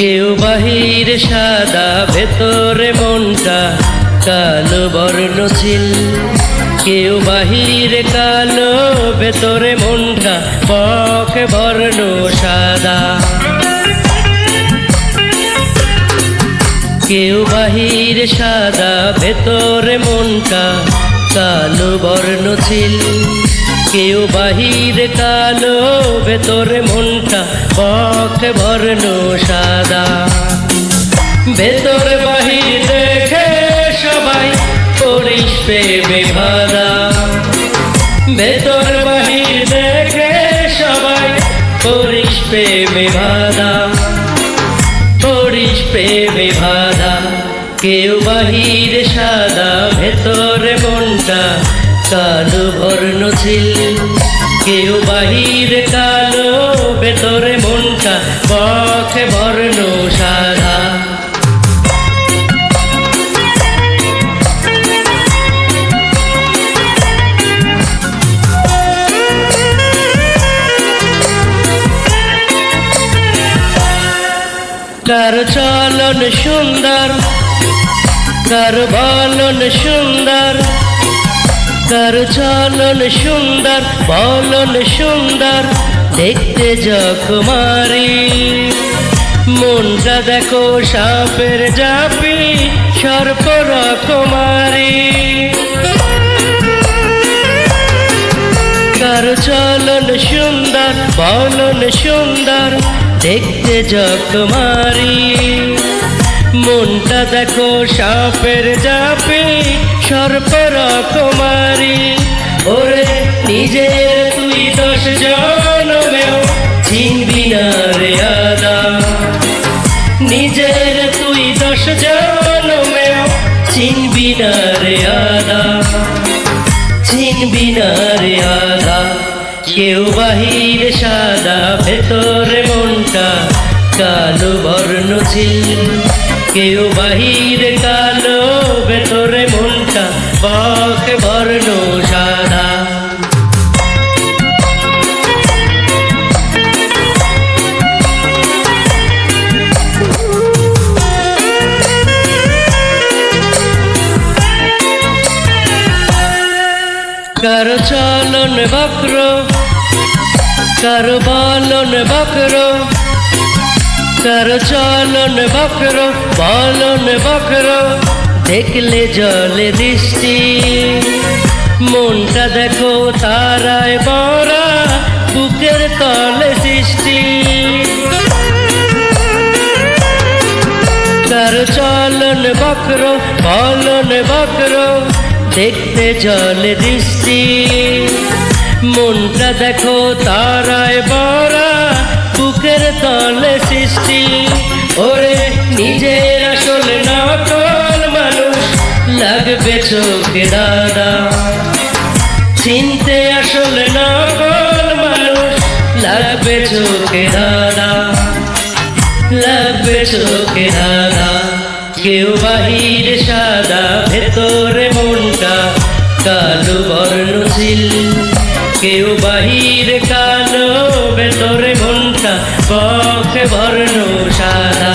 কেউ বাহিরে সাদা ভেতরে মনটা কালো বর্ণ ছিল। কেউ বাহিরে কালো ভেতরে মনটা বক বর্ণ সাদা। কেউ বাহিরে সাদা ভেতরে মনটা কালো বর্ণ ছিল। কেউ বাহিরে কালো ভেতরে মনটা বক বর্ণ সাদা। ভেতর বাহির দেখে সবাই করিস প্রেমে বাঁধা। ভেতর বাহির দেখে সবাই করিস প্রেমে বাঁধা, করিস প্রেমে বাঁধা। কেউ বাহিরে সাদা ভেতরে মনটা কালো বর্ণ ছিল। কেউ বাহিরে কালো ভেতরে মনটা বক বর্ণ সাদা। কারো চলন সুন্দর, কারো বলন সুন্দর। কারো চলন সুন্দর, বলন সুন্দর, দেখতে যকুমারী। মনটা দেখো সাপের জাপি, সর্প রকমারি। কারো চলন সুন্দর, বলন সুন্দর, দেখতে যকুমারী। মনটা দেখো সাপের জাপি, সর্প রকমারি। ওরে নিজের তুই 10 জনমেও চিনবি না রে আদা। নিজের তুই 10 জনমেও চিনবি না রে আদা, চিনবি না রে আদা। কেউ বাহিরে সাদা ভেতরে মনটা কালো বর্ণ ছিল। কেউ বাহিরে কালো ভেতরে মনটা বক বর্ণ সাদা। কারো চলন বক্র, কারো বলন বক্র। কারো চলন বক্র, বলন বক্র, দেখলে জলে দৃষ্টি। মনটা দেখো তারায় বড়া, বুকের তলে সৃষ্টি। কারো চলন বক্র, বলন বক্র, দেখতে জলে দৃষ্টি। মনটা দেখো তারায় বড়া, বুকের তলে সৃষ্টি। ওরে নিজের আসল নকল মানুষ লাগবে চোখে দাদা। চিনতে আসল নকল মানুষ লাগবে চোখে দাদা, লাগবে চোখে দাদা। কেউ বাহিরে সাদা ভেতরে মনটা কালো বর্ণ ছিল। কেউ বাহিরে কালো ভেতরে মনটা বক বর্ণ সাদা।